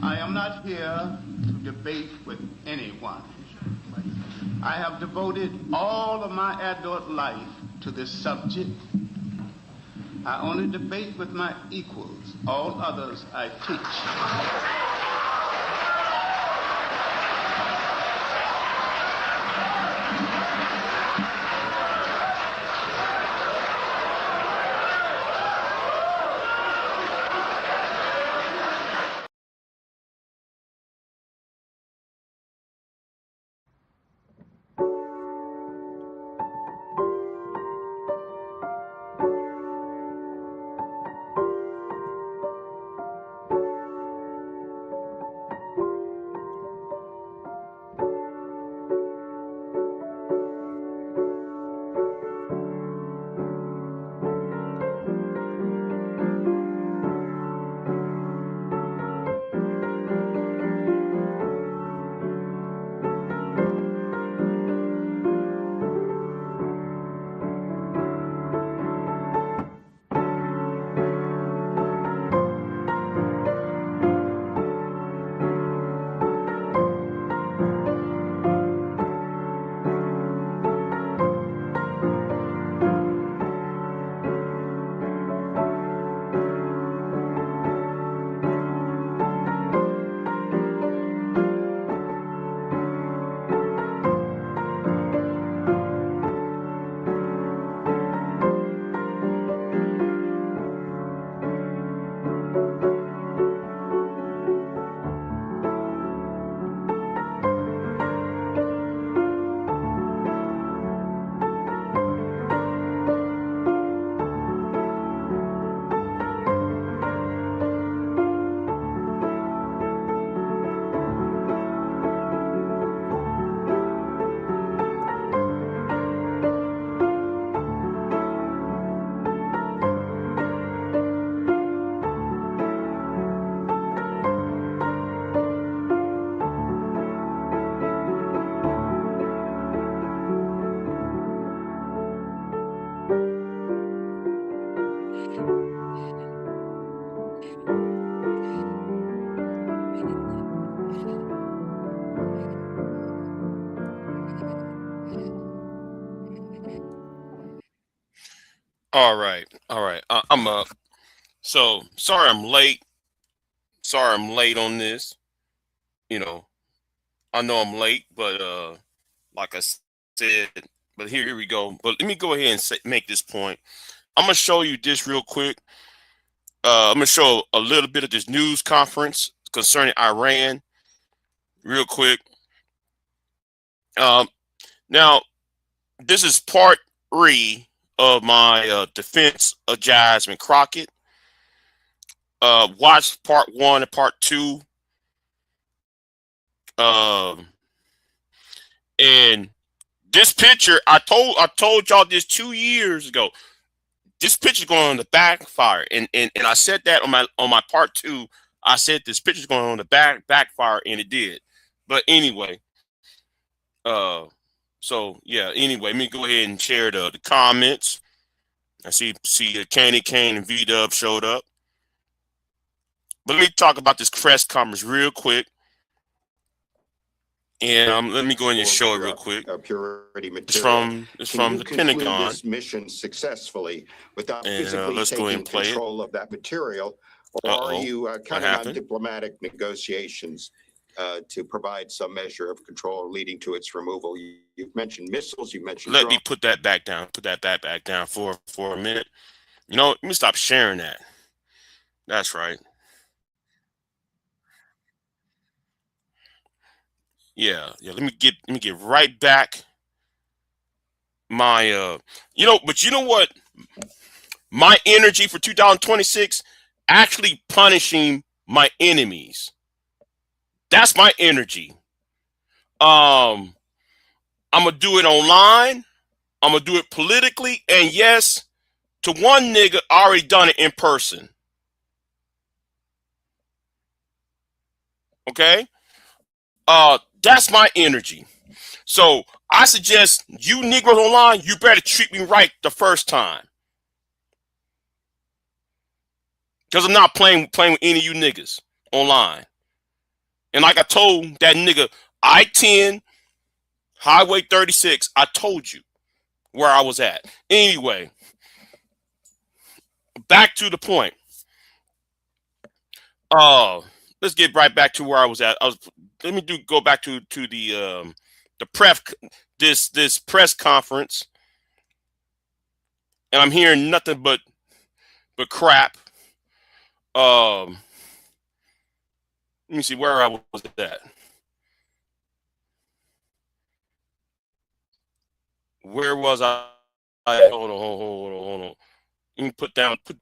I am not here to debate with anyone. I have devoted all of my adult life to this subject. I only debate with my equals. All others I teach. All right, all right. I'm up. So sorry I'm late. Sorry I'm late on this. You know, I know I'm late, but like I said, but here we go. But let me go ahead and make this point. I'm gonna show you this real quick. I'm gonna show a little bit of this news conference concerning Iran, real quick. Um, Now this is part three of my defense of Jasmine Crockett. Watch part one and part two. Um, and this picture, I told y'all this 2 years ago. This picture's going on the backfire, and I said that on my part two. I said this picture's going on the backfire, and it did. But anyway, uh, so yeah. Anyway, let me go ahead and share the comments. I see Candy Kane and V Dub showed up. But let me talk about this press conference real quick. And let me go in and show it real quick. Purity material. It's from the Pentagon. This mission successfully without And, physically let's go ahead taking and play control of that material, or are you counting on diplomatic negotiations to provide some measure of control leading to its removal? You've mentioned missiles. You mentioned. Let me put that back down. Put that back down for a minute. You know, let me stop sharing that. That's right. Yeah. Let me get right back my but you know what? My energy for 2026 actually punishing my enemies. That's my energy. I'm gonna do it online. I'm gonna do it politically, and yes, to one nigga, I already done it in person. Okay? That's my energy. So I suggest you Negroes online, you better treat me right the first time. Because I'm not playing with any of you niggas online. And like I told that nigga, I-10, Highway 36, I told you where I was at. Anyway, back to the point. Let's get right back to where I was at. Go back to the press conference, and I'm hearing nothing but crap. Let me see where I was at. Where was I? Hold on. Let me put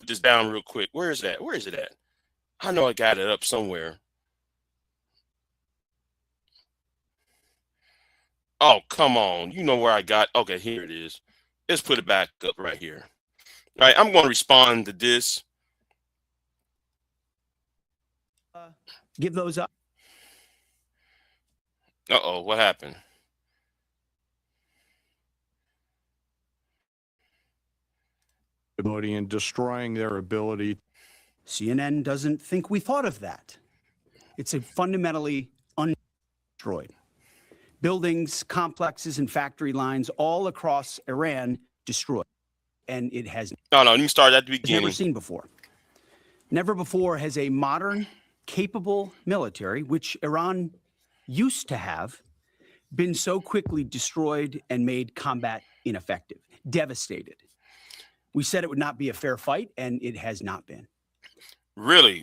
this down real quick. Where is that? Where is it at? I know I got it up somewhere. Oh, come on. You know where I got. Okay, here it is. Let's put it back up right here. All right, I'm going to respond to this. Give those up. Uh-oh, what happened? And destroying their ability. CNN doesn't think we thought of that. It's a fundamentally undestroyed. Buildings, complexes, and factory lines all across Iran destroyed. And it has you can start at the beginning. Never seen before. Never before has a modern, capable military, which Iran used to have, been so quickly destroyed and made combat ineffective, devastated. We said it would not be a fair fight, and it has not been. Really?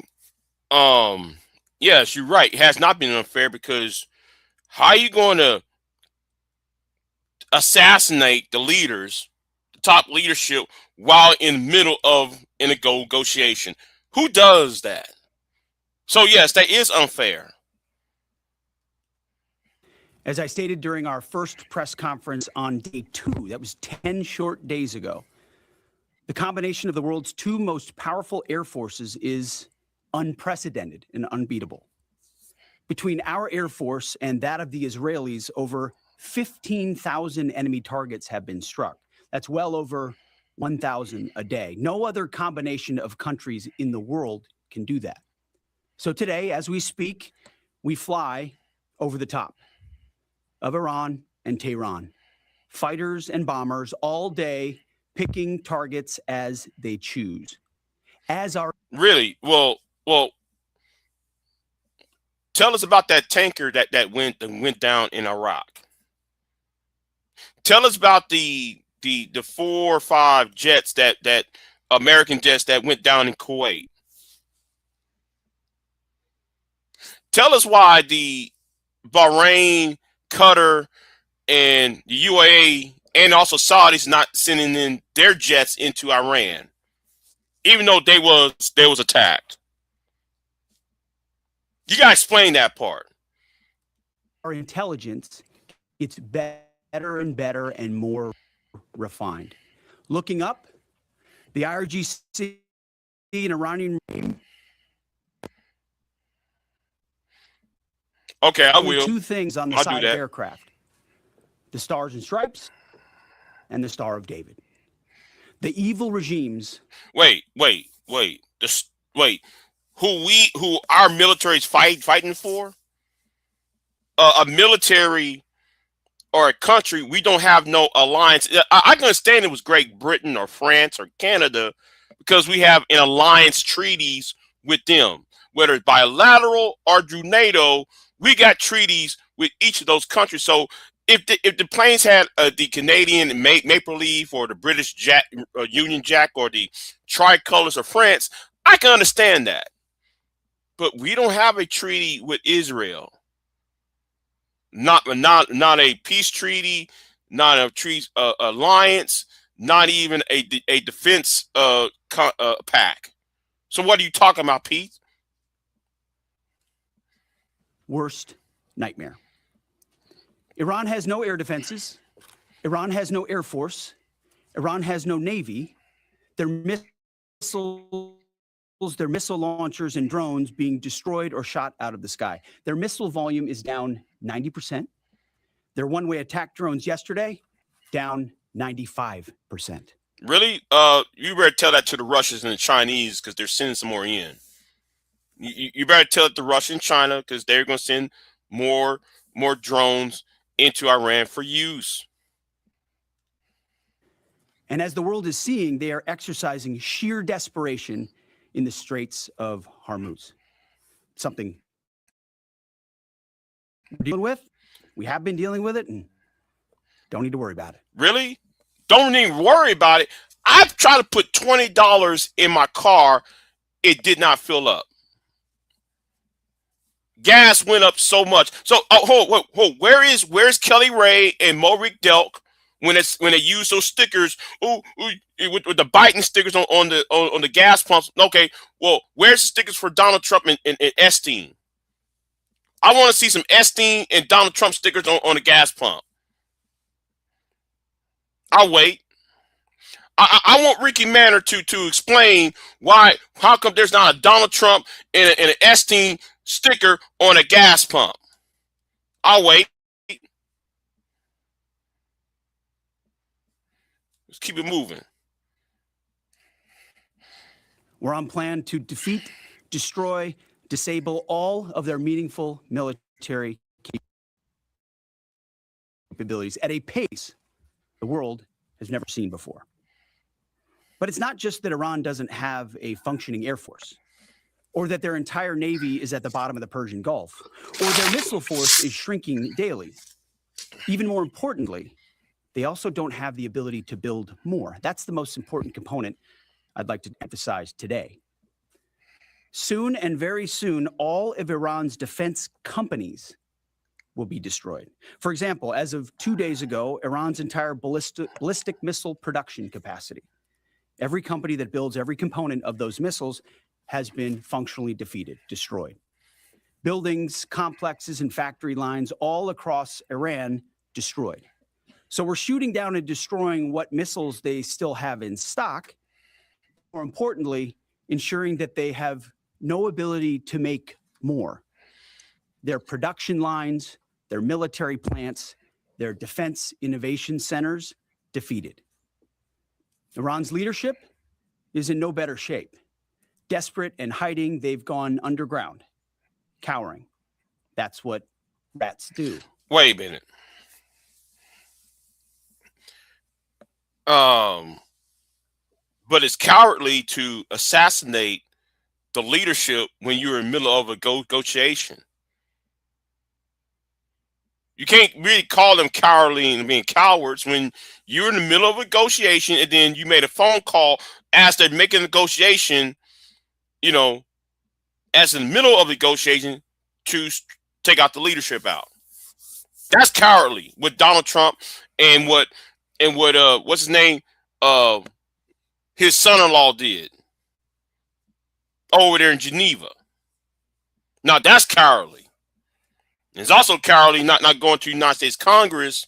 Yes, you're right. It has not been unfair, because how are you going to assassinate the leaders, the top leadership, while in the middle of a negotiation? Who does that? So yes, that is unfair. As I stated during our first press conference on day 2, that was 10 short days ago, the combination of the world's 2 most powerful air forces is unprecedented and unbeatable. Between our air force and that of the Israelis, over 15,000 enemy targets have been struck. That's well over 1,000 a day. No other combination of countries in the world can do that. So today, as we speak, we fly over the top of Iran and Tehran. Fighters and bombers all day, picking targets as they choose. Really? Well, tell us about that tanker that went down in Iraq. Tell us about the 4 or 5 jets that American jets that went down in Kuwait. Tell us why the Bahrain, Qatar, and the UAE, and also Saudis not sending in their jets into Iran, even though they was attacked. You gotta explain that part. Our intelligence gets better and better and more refined. Looking up, the IRGC and Iranian. Okay, I will. 2 things on the side of aircraft: the Stars and Stripes and the Star of David. The evil regimes. Wait. Who our military is fighting for? A military or a country we don't have no alliance. I can understand it was Great Britain or France or Canada, because we have an alliance treaties with them, whether it's bilateral or through NATO. We got treaties with each of those countries. So if the planes had the Canadian maple leaf, or the British Union Jack, or the tricolors of France, I can understand that. But we don't have a treaty with Israel. Not a peace treaty, not a treaty alliance, not even a defense pact. So what are you talking about, Pete? Worst nightmare. Iran has no air defenses. Iran has no air force. Iran has no navy. Their missiles, their missile launchers and drones being destroyed or shot out of the sky. Their missile volume is down 90%. Their one-way attack drones yesterday, down 95%. Really? You better tell that to the Russians and the Chinese, because they're sending some more in. You better tell it to Russia and China, because they're going to send more drones into Iran for use. And as the world is seeing, they are exercising sheer desperation in the Straits of Hormuz. Something we're dealing with. We have been dealing with it, and don't need to worry about it. Really? Don't even worry about it. I've tried to put $20 in my car. It did not fill up. Gas went up so much. So, hold. Where's Kelly Ray and Morik Delk when they use those stickers? With the Biden stickers on the gas pumps. Okay, well, where's the stickers for Donald Trump and Epstein? I want to see some Epstein and Donald Trump stickers on the gas pump. I'll wait. I want Ricky Manor to explain how come there's not a Donald Trump and an Epstein sticker on a gas pump. I'll wait. Let's keep it moving. We're on plan to defeat, destroy, disable all of their meaningful military capabilities at a pace the world has never seen before. But it's not just that Iran doesn't have a functioning air force, or that their entire navy is at the bottom of the Persian Gulf, or their missile force is shrinking daily. Even more importantly, they also don't have the ability to build more. That's the most important component I'd like to emphasize today. Soon, and very soon, all of Iran's defense companies will be destroyed. For example, as of 2 days ago, Iran's entire ballistic missile production capacity, every company that builds every component of those missiles, has been functionally defeated, destroyed. Buildings, complexes, and factory lines all across Iran destroyed. So we're shooting down and destroying what missiles they still have in stock. More importantly, ensuring that they have no ability to make more. Their production lines, their military plants, their defense innovation centers defeated. Iran's leadership is in no better shape. Desperate and hiding, they've gone underground, cowering. That's what rats do. Wait a minute. But it's cowardly to assassinate the leadership when you're in the middle of a negotiation. You can't really call them cowardly and being cowards when you're in the middle of a negotiation and then you made a phone call as they're making a negotiation, as in the middle of the negotiation to take out the leadership out. That's cowardly with Donald Trump and what what's his name? His son-in-law did over there in Geneva. Now that's cowardly. It's also cowardly not going to the United States Congress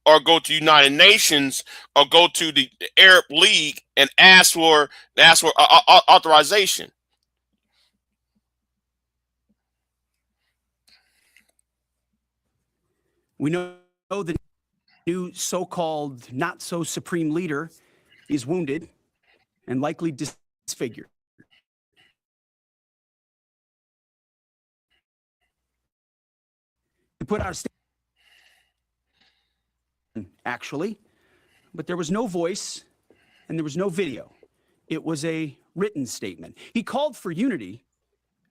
or go to the United Nations or go to the Arab League and ask for authorization. We know the new so-called not-so-supreme leader is wounded and likely disfigured. We put out a statement, actually, but there was no voice and there was no video. It was a written statement. He called for unity.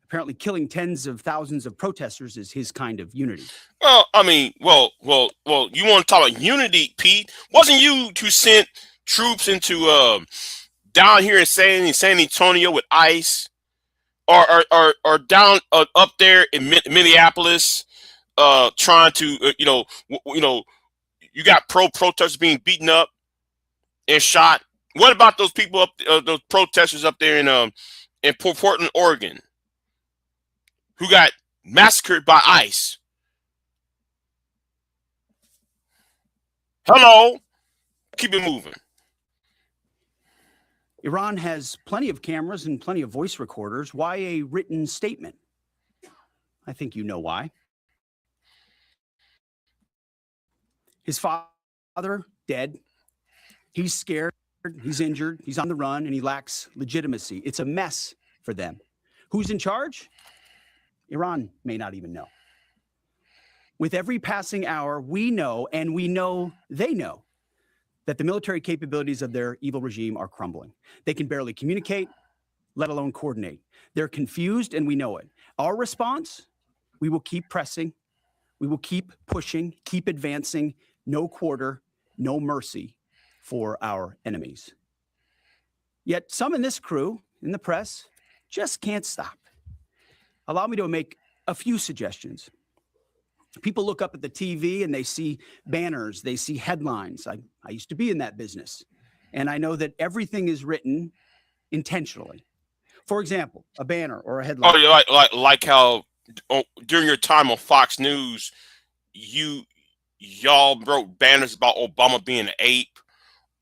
Apparently killing tens of thousands of protesters is his kind of unity. Well, I mean, you want to talk about unity, Pete? Wasn't you who sent troops into down here in San Antonio with ICE, or down up there in Minneapolis, trying to you got protesters being beaten up and shot? What about those people those protesters up there in Portland, Oregon, who got massacred by ICE? Hello, keep it moving. Iran has plenty of cameras and plenty of voice recorders. Why a written statement? I think you know why. His father, dead. He's scared. He's injured. He's on the run, and he lacks legitimacy. It's a mess for them. Who's in charge? Iran may not even know. With every passing hour, we know, and we know they know, that the military capabilities of their evil regime are crumbling. They can barely communicate, let alone coordinate. They're confused, and we know it. Our response, we will keep pressing, we will keep pushing, keep advancing, no quarter, no mercy for our enemies. Yet some in this crew, in the press, just can't stop. Allow me to make a few suggestions. People look up at the TV and they see banners, they see headlines. I used to be in that business, and I know that everything is written intentionally. For example, a banner or a headline. Oh, like how during your time on Fox News, y'all wrote banners about Obama being an ape,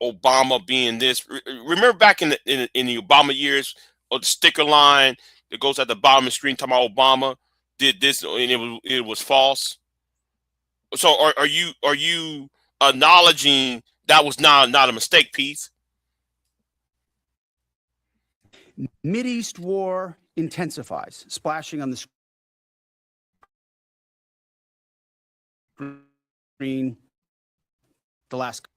Obama being this. Remember back in the Obama years, or the sticker line that goes at the bottom of the screen talking about Obama did this and it was false. So are you acknowledging that was not a mistake, Pete? Mideast war intensifies, splashing on the screen the last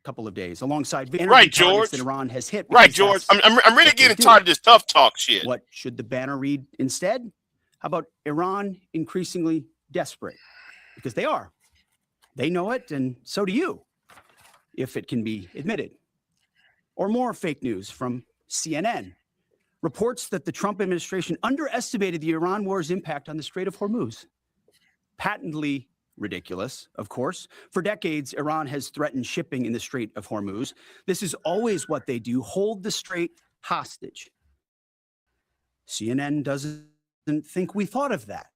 couple of days, alongside right, George, that Iran has hit. Right, George. I'm really getting tired of this tough talk shit. What should the banner read instead? How about Iran increasingly desperate? Because they are. They know it, and so do you, if it can be admitted. Or more fake news from CNN. Reports that the Trump administration underestimated the Iran war's impact on the Strait of Hormuz. Patently ridiculous, of course. For decades, Iran has threatened shipping in the Strait of Hormuz. This is always what they do, hold the strait hostage. CNN doesn't think we thought of that.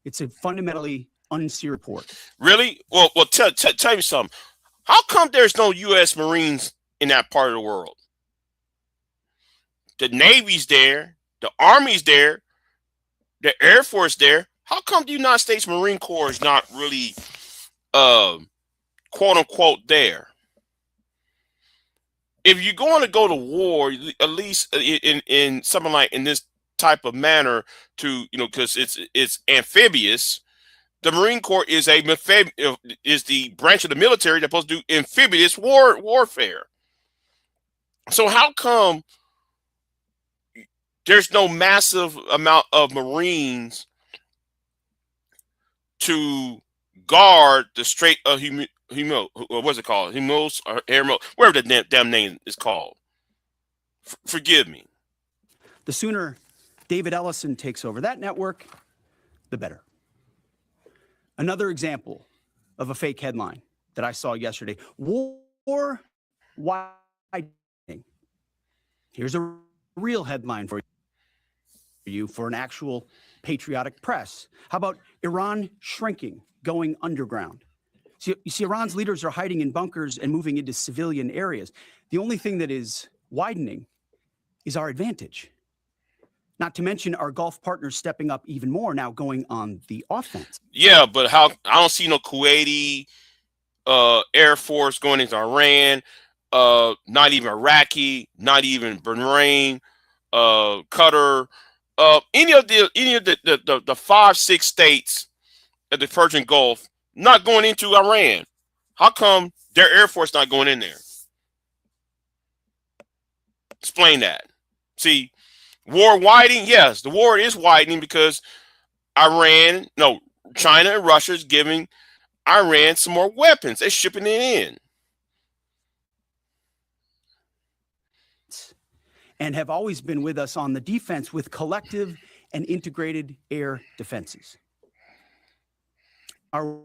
It's a fundamentally unsincere report. Really? Well, tell me something. How come there's no U.S. Marines in that part of the world? The Navy's there, the Army's there, the Air Force there. How come the United States Marine Corps is not really, quote unquote, there? If you're going to go to war, at least in something like in this type of manner, to because it's amphibious. The Marine Corps is the branch of the military that's supposed to do amphibious warfare. So how come there's no massive amount of Marines to guard the Strait of what's it called? Hormuz or Hormuz, whatever the damn name is called. Forgive me. The sooner David Ellison takes over that network, the better. Another example of a fake headline that I saw yesterday: war widening. Here's a real headline for you for an actual patriotic press. How about Iran shrinking, going underground? So you see, Iran's leaders are hiding in bunkers and moving into civilian areas. The only thing that is widening is our advantage. Not to mention our Gulf partners stepping up even more now, going on the offense. Yeah, but how I don't see no Kuwaiti Air Force going into Iran, not even Iraqi, not even Bahrain, Qatar, any of the 5-6 states at the Persian Gulf not going into Iran. How come their Air Force not going in there? Explain that. See, war widening. Yes, the war is widening because China and Russia is giving Iran some more weapons. They're shipping it in. And have always been with us on the defense with collective and integrated air defenses. Our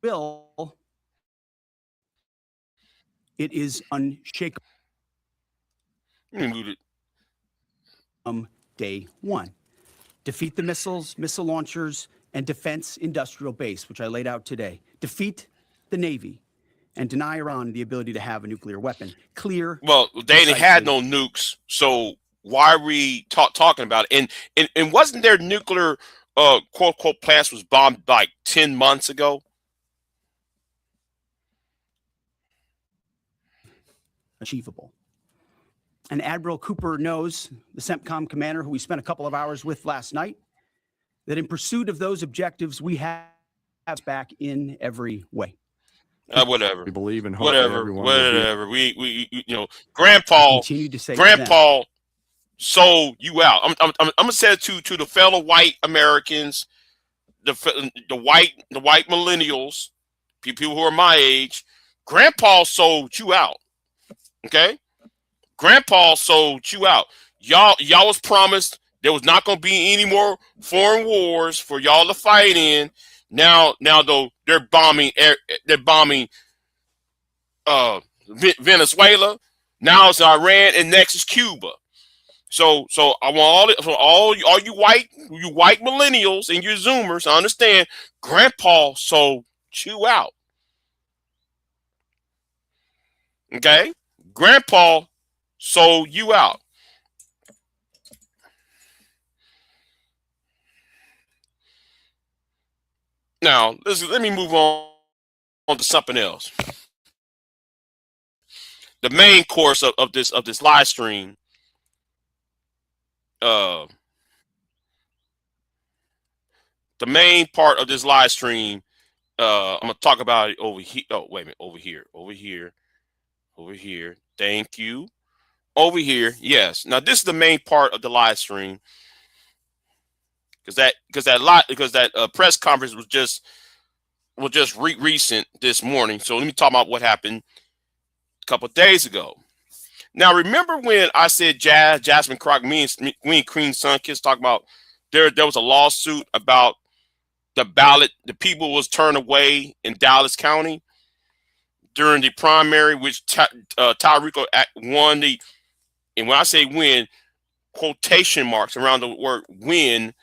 will, it is unshakable. Day one. Defeat the missiles, missile launchers, and defense industrial base, which I laid out today. Defeat the Navy and deny Iran the ability to have a nuclear weapon. Clear. Well, they had no nukes, so why are we talking about it? And wasn't their nuclear quote unquote plant was bombed like 10 months ago? Achievable. and Admiral Cooper knows, the CENTCOM commander who we spent a couple of hours with last night, that in pursuit of those objectives, we have back in every way. Whatever. We believe and hope that everyone whatever. We you know, Grandpa sold you out. I'm gonna say it to the fellow white Americans, the white millennials, people who are my age. Grandpa sold you out. Okay, Grandpa sold you out. Y'all was promised there was not going to be any more foreign wars for y'all to fight in. Now though they're bombing Venezuela. Now it's Iran, and next is Cuba. So I want all you white millennials and you Zoomers to understand, Grandpa sold you out. Okay, Grandpa sold you out. Now let me move on to something else. The main course of this live stream. The main part of this live stream. I'm gonna talk about it over here. Oh, wait a minute, over here. Thank you. Over here, yes. Now this is the main part of the live stream, because that press conference was just recent this morning. So let me talk about what happened a couple of days ago. Now remember when I said Jasmine Crockett, me and Queen Sunkiss talking about there was a lawsuit about the ballot, the people was turned away in Dallas County during the primary, which Tyrico won the. And when I say win, quotation marks around the word win,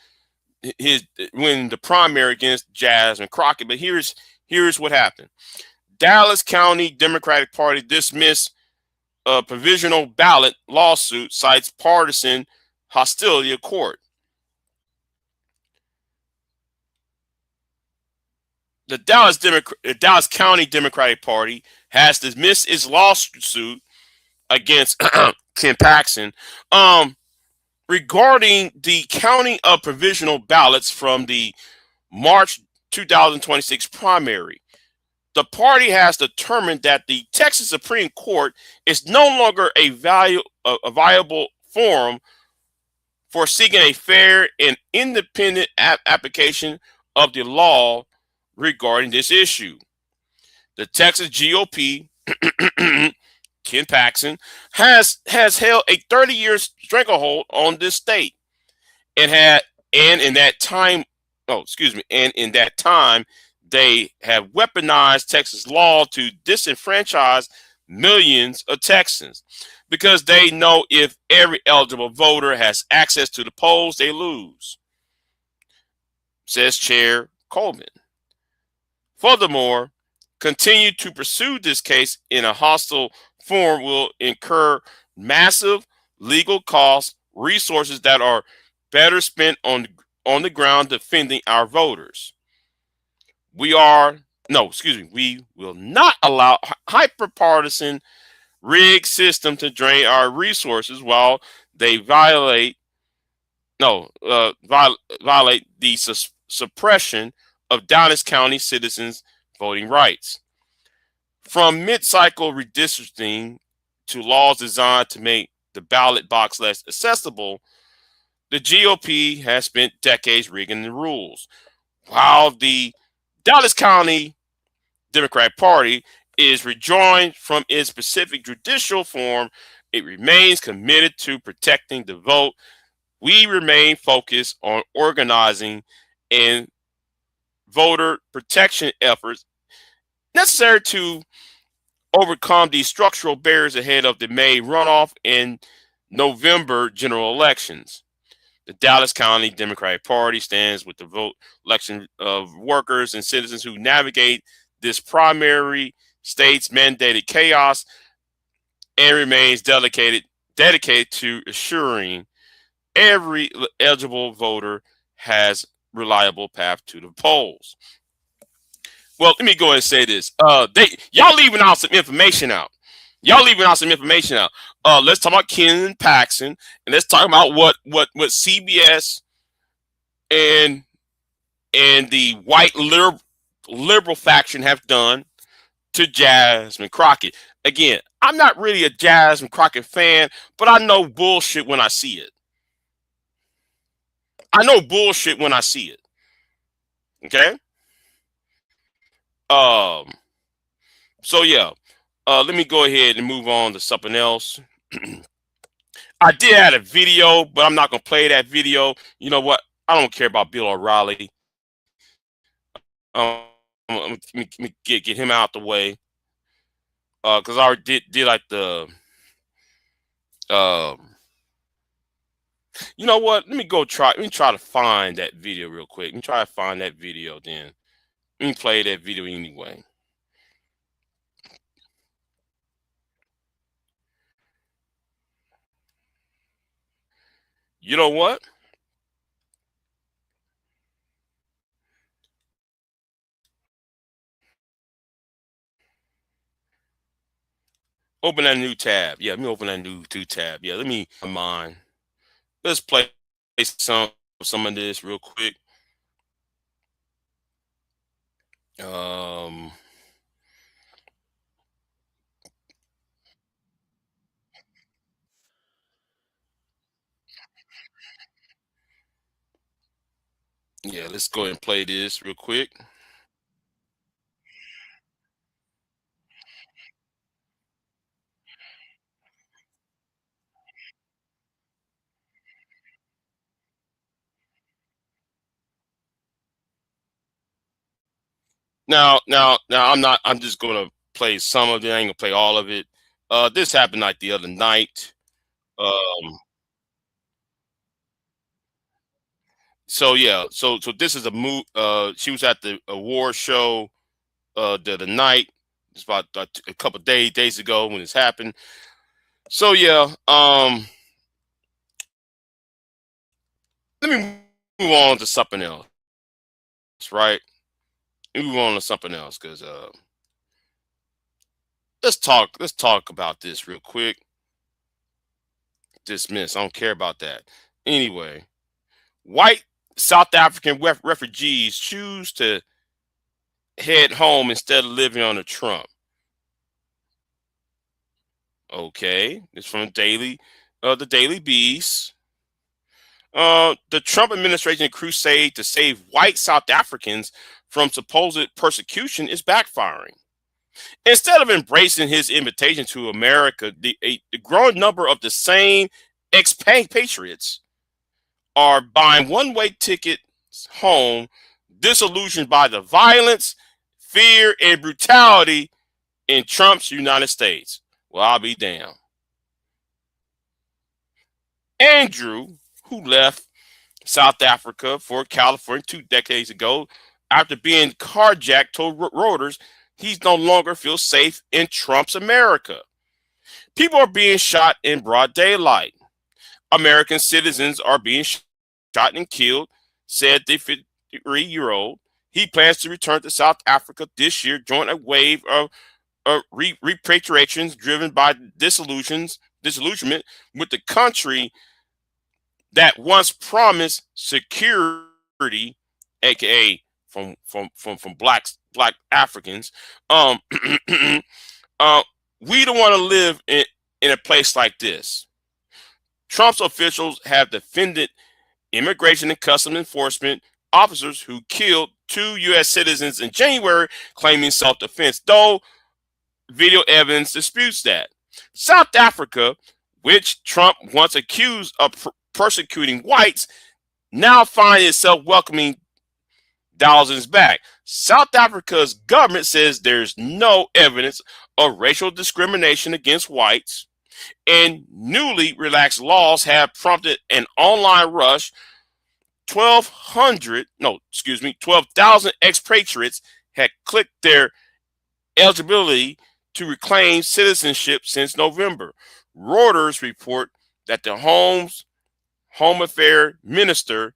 the primary against Jasmine Crockett. But here's what happened. Dallas County Democratic Party dismissed a provisional ballot lawsuit, cites partisan hostility of court. The Dallas County Democratic Party has dismissed its lawsuit against Ken Paxton regarding the counting of provisional ballots from the March 2026 primary. The party has determined that the Texas Supreme Court is no longer a viable forum for seeking a fair and independent application of the law regarding this issue. The Texas GOP, Ken Paxton, has held a 30-year stranglehold on this state, and in that time they have weaponized Texas law to disenfranchise millions of Texans, because they know if every eligible voter has access to the polls, they lose, says Chair Coleman. Furthermore, continue to pursue this case in a hostile form will incur massive legal costs, resources that are better spent on the ground defending our voters. We will not allow hyper-partisan rigged system to drain our resources while they violate the suppression of Dallas County citizens' voting rights. From mid-cycle redistricting to laws designed to make the ballot box less accessible, the GOP has spent decades rigging the rules. While the Dallas County Democratic Party is rejoined from its specific judicial form, it remains committed to protecting the vote. We remain focused on organizing and voter protection efforts necessary to overcome these structural barriers ahead of the May runoff and November general elections. The Dallas County Democratic Party stands with the vote election of workers and citizens who navigate this primary state's mandated chaos, and remains dedicated to assuring every eligible voter has reliable path to the polls. Well, let me go ahead and say this. Y'all leaving out some information out. Let's talk about Ken Paxton, and let's talk about what CBS and the white liberal faction have done to Jasmine Crockett. Again, I'm not really a Jasmine Crockett fan, but I know bullshit when I see it. I know bullshit when I see it. Okay. So yeah. Let me go ahead and move on to something else. I did add a video, but I'm not gonna play that video. You know what? I don't care about Bill O'Reilly. Let me get him out the way. Because I already did like the you know what? Let me try to find that video real quick. Let me try to find that video then. Let me play that video anyway. You know what? Open that new tab. Yeah, let me open that new tab. Yeah, let me mine. Let's play some of this real quick. Yeah, let's go ahead and play this real quick. Now, I'm just gonna play some of it. I ain't gonna play all of it. This happened like the other night. So yeah, so this is a move. She was at the award show the night. It's about a couple days ago when this happened. So yeah, let me move on to something else. Right? Let me move on to something else because let's talk about this real quick. Dismiss. I don't care about that. Anyway, white South African refugees choose to head home instead of living under Trump. Okay, it's from the Daily Beast. The Trump administration crusade to save white South Africans from supposed persecution is backfiring. Instead of embracing his invitation to America, the growing number of the same expatriates are buying one-way tickets home, disillusioned by the violence, fear, and brutality in Trump's United States. Well, I'll be damned. Andrew, who left South Africa for California 2 decades ago after being carjacked, told Reuters he no longer feels safe in Trump's America. People are being shot in broad daylight. American citizens are being shot and killed, said the 53-year-old. He plans to return to South Africa this year, join a wave of repatriations driven by disillusionment with the country that once promised security, aka from black Africans. We don't want to live in a place like this. Trump's officials have defended immigration and customs enforcement officers who killed 2 U.S. citizens in January, claiming self-defense, though video evidence disputes that. South Africa, which Trump once accused of persecuting whites, now finds itself welcoming thousands back. South Africa's government says there's no evidence of racial discrimination against whites, and newly relaxed laws have prompted an online rush. 12,000 expatriates had clicked their eligibility to reclaim citizenship since November. Reuters report that the Home Affairs Minister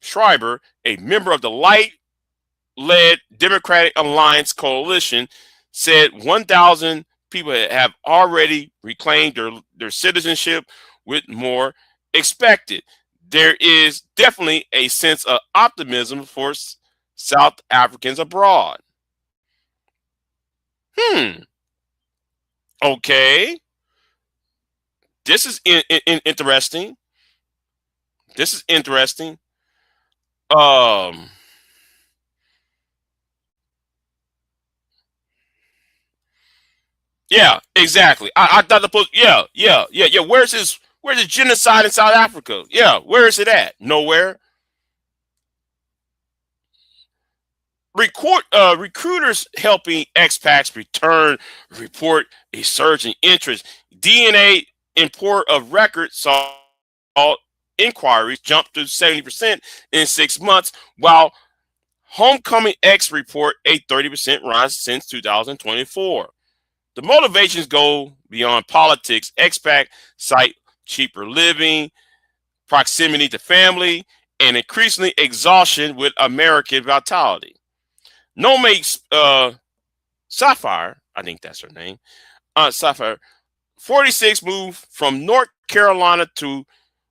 Schreiber, a member of the light-led Democratic Alliance coalition, said 1,000 people have already reclaimed their citizenship, with more expected. There is definitely a sense of optimism for South Africans abroad. Hmm. Okay. This is interesting. This is interesting. Um. Yeah. Exactly. I thought the post. Yeah. Yeah. Yeah. Yeah. Where's his genocide in South Africa? Yeah. Where is it at? Nowhere. Recruiters helping expats return report a surge in interest. DNA import of records saw inquiries jump to 70% in 6 months, while homecoming X report a 30% rise since 2024. The motivations go beyond politics. Expat cite cheaper living, proximity to family, and increasingly exhaustion with American vitality. No makes Sapphire, I think that's her name. Sapphire, 46 moved from North Carolina to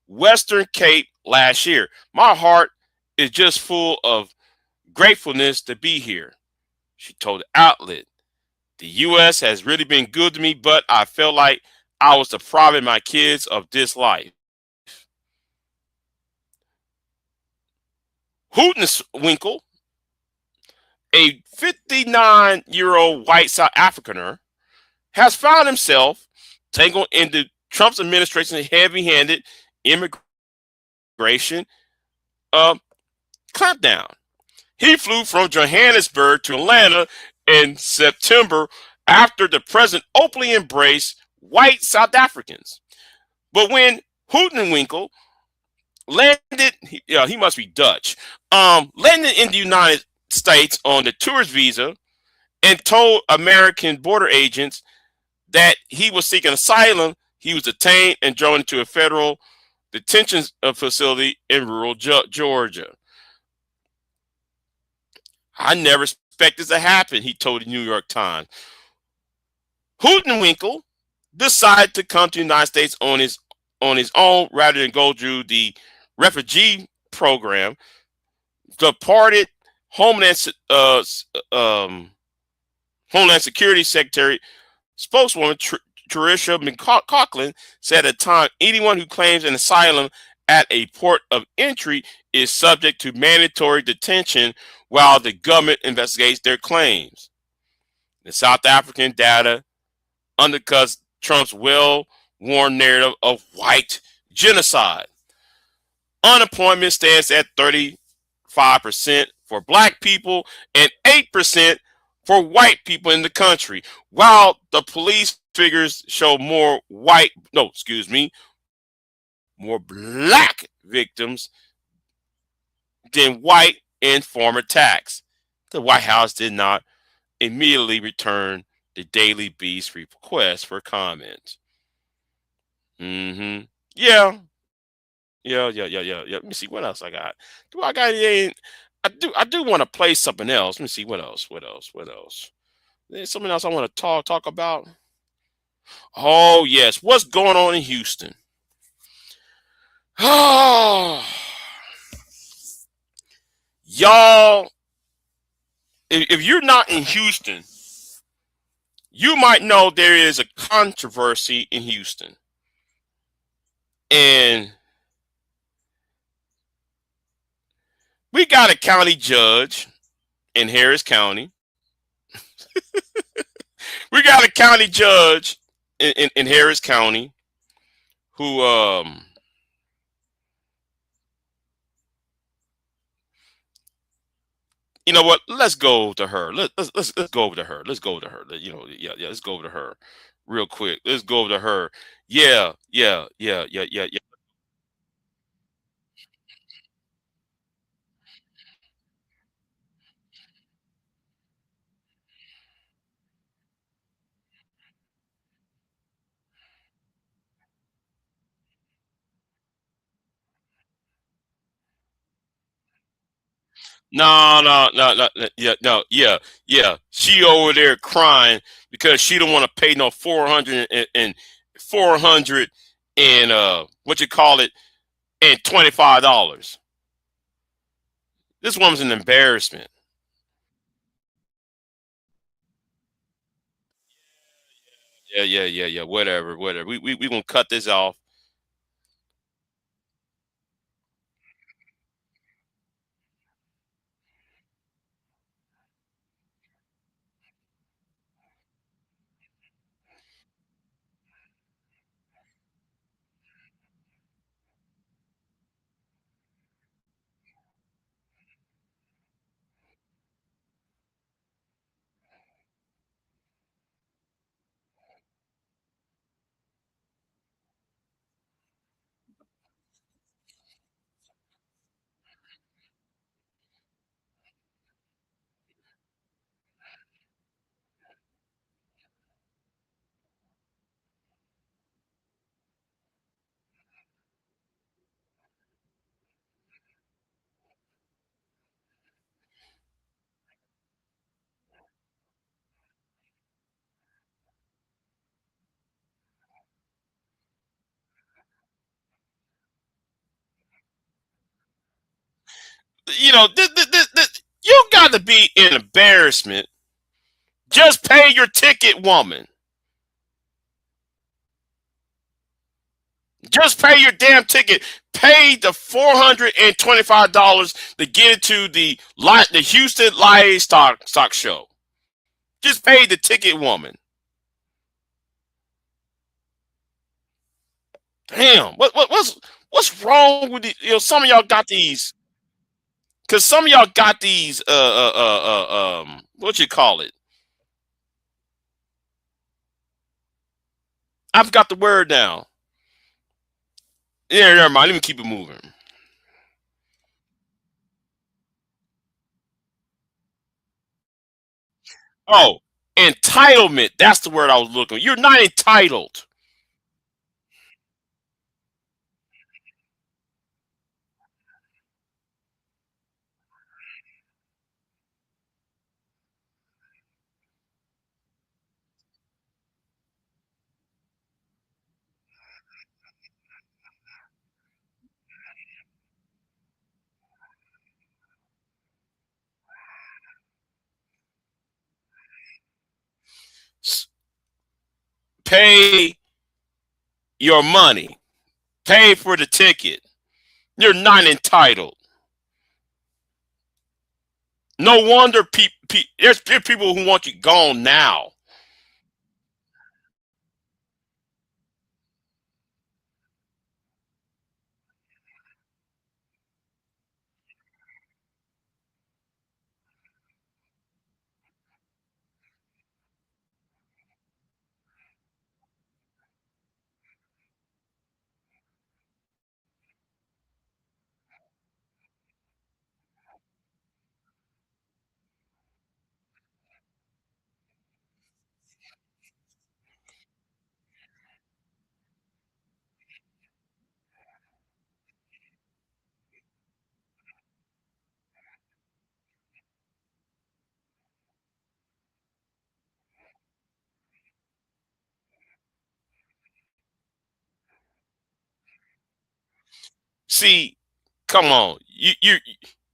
Western Cape last year. My heart is just full of gratefulness to be here. She told the outlet, the U.S. has really been good to me, but I felt like I was depriving my kids of this life. Hootenswinkle, a 59-year-old white South Africaner, has found himself tangled into Trump's administration's heavy-handed immigration uh, clampdown. He flew from Johannesburg to Atlanta in September after the president openly embraced white South Africans. But when Hootenwinkle landed, he must be Dutch, landed in the United States on the tourist visa and told American border agents that he was seeking asylum, he was detained and drawn into a federal detention facility in rural Georgia. I never expected this to happen, he told the New York Times. Hootenwinkle decided to come to the United States on his own rather than go through the refugee program. Departed Homeland Homeland Security Secretary spokeswoman Tricia McCaughlin said at the time anyone who claims an asylum at a port of entry is subject to mandatory detention while the government investigates their claims. The South African data undercuts Trump's well-worn narrative of white genocide. Unemployment stands at 35% for black people and 8% for white people in the country, while the police figures show more more black victims than white in farm attacks. The White House did not immediately return the Daily Beast request for comment. Yeah. Yeah. Let me see what else I got. Do I got any? I do want to play something else. Let me see what else. There's something else I want to talk about. Oh yes, what's going on in Houston? Oh, y'all, if you're not in Houston, you might know there is a controversy in Houston. And we got a county judge in Harris County. We got a county judge in Harris County who you know what? Let's go to her. Let's go over to her. Let's go over to her. Yeah. Let's go over to her, real quick. Let's go over to her. Yeah. Yeah. She over there crying because she don't want to pay no 400 and what you call it and $25. This woman's an embarrassment. Yeah. Whatever. We gonna cut this off. You got to be an embarrassment. Just pay your ticket, woman. Just pay your damn ticket. Pay the $425 to get into the Houston livestock show. Just pay the ticket, woman. Damn, what's wrong with it? Some of y'all got these, because some of y'all got these what you call it? I've got the word now. Yeah, never mind. Let me keep it moving. Oh, entitlement. That's the word I was looking for. You're not entitled. Pay your money. Pay for the ticket. You're not entitled. No wonder there's people who want you gone now. See, come on. You're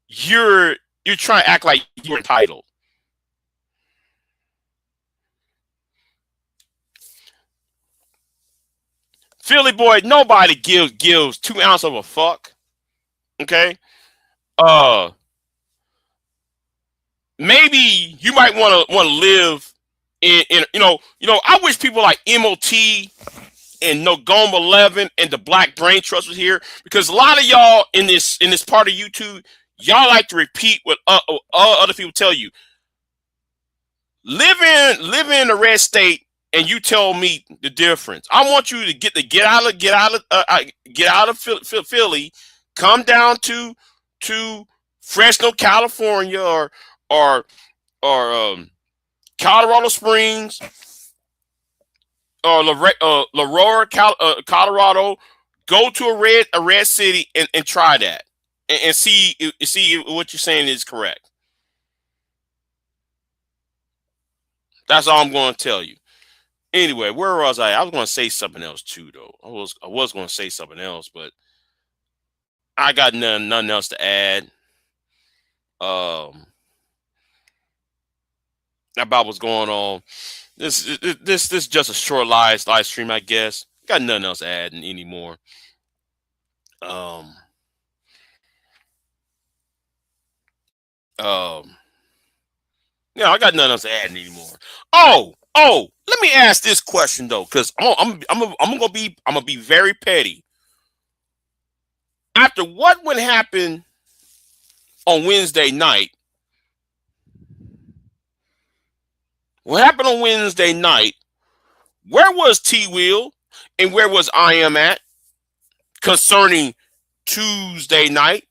you're trying to act like you're entitled. Philly boy, nobody gives 2 ounces of a fuck. Okay? Uh Maybe you might want to live in I wish people like MOT and No Goma 11 and the Black Brain Trust was here, because a lot of y'all in this part of YouTube, y'all like to repeat what other people tell you. Live in a red state, and you tell me the difference. I want you to get out of Philly, come down to Fresno, California, or Colorado Springs, or Colorado. Go to a red city and try that. and see what you're saying is correct. That's all I'm going to tell you. Anyway, where was I? I was going to say something else too, though. I was going to say something else, but I got nothing else to add. About what's going on. This is just a short live stream, I guess. Got nothing else to add anymore. Yeah, I got nothing else to add anymore. Oh, let me ask this question though, because I'm gonna be very petty. After what would happen on Wednesday night, what happened on Wednesday night? Where was T Will and where was I Am at concerning Tuesday night?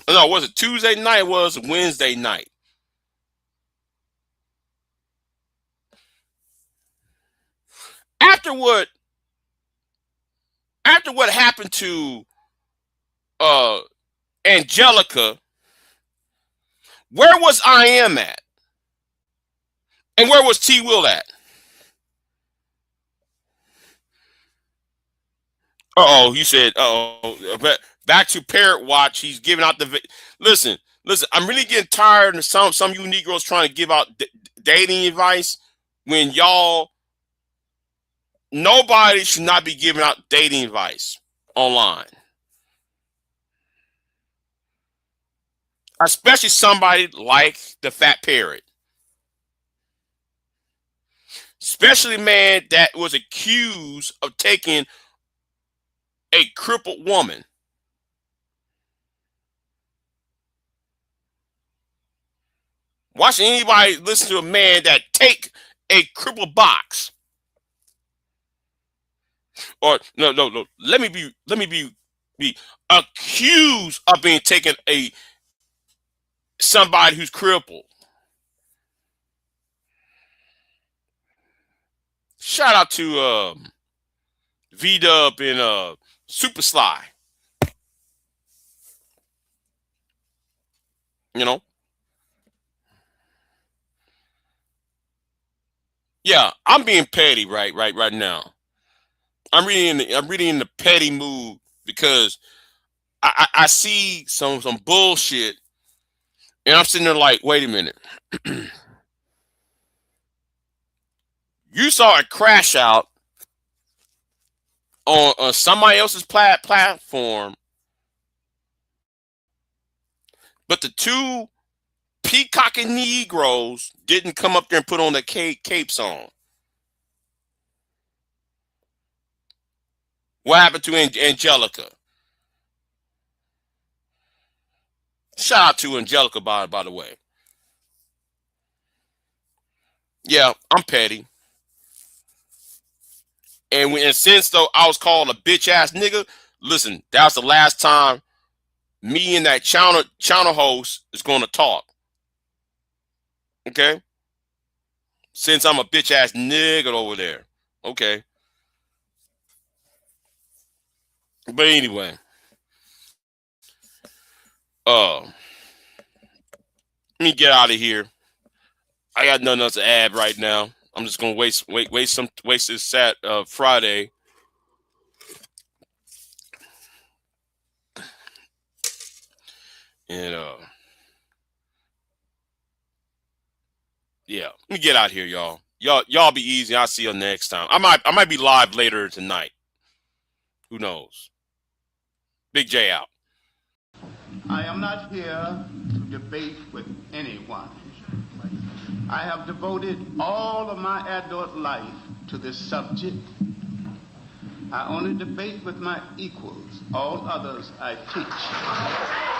No, was it Tuesday night? It was Wednesday night. After what happened to Angelica, where was I Am at? And where was T Will at? You said, but back to Parrot Watch. He's giving out the listen. I'm really getting tired of some of you Negroes trying to give out dating advice when nobody should not be giving out dating advice online, especially somebody like the Fat Parrot, especially man that was accused of taking a crippled woman. Watch anybody listen to a man that take a crippled box. Or no. Let me be accused of being taken somebody who's crippled. Shout out to V-Dub and Super Sly. You know? Yeah, I'm being petty right now. I'm really in the petty mood because I see some bullshit and I'm sitting there like, wait a minute. You saw a crash out on somebody else's platform, but the two peacocking Negroes didn't come up there and put on the capes on. What happened to Angelica? Shout out to Angelica, by the way. Yeah, I'm petty. And since though I was called a bitch ass nigga, listen, that was the last time me and that channel host is going to talk. Okay? Since I'm a bitch ass nigga over there. Okay. But anyway. Let me get out of here. I got nothing else to add right now. I'm just gonna waste this Friday. And yeah, let me get out here, y'all. Y'all be easy. I'll see you next time. I might be live later tonight. Who knows? Big J out. I am not here to debate with anyone. I have devoted all of my adult life to this subject. I only debate with my equals. All others I teach.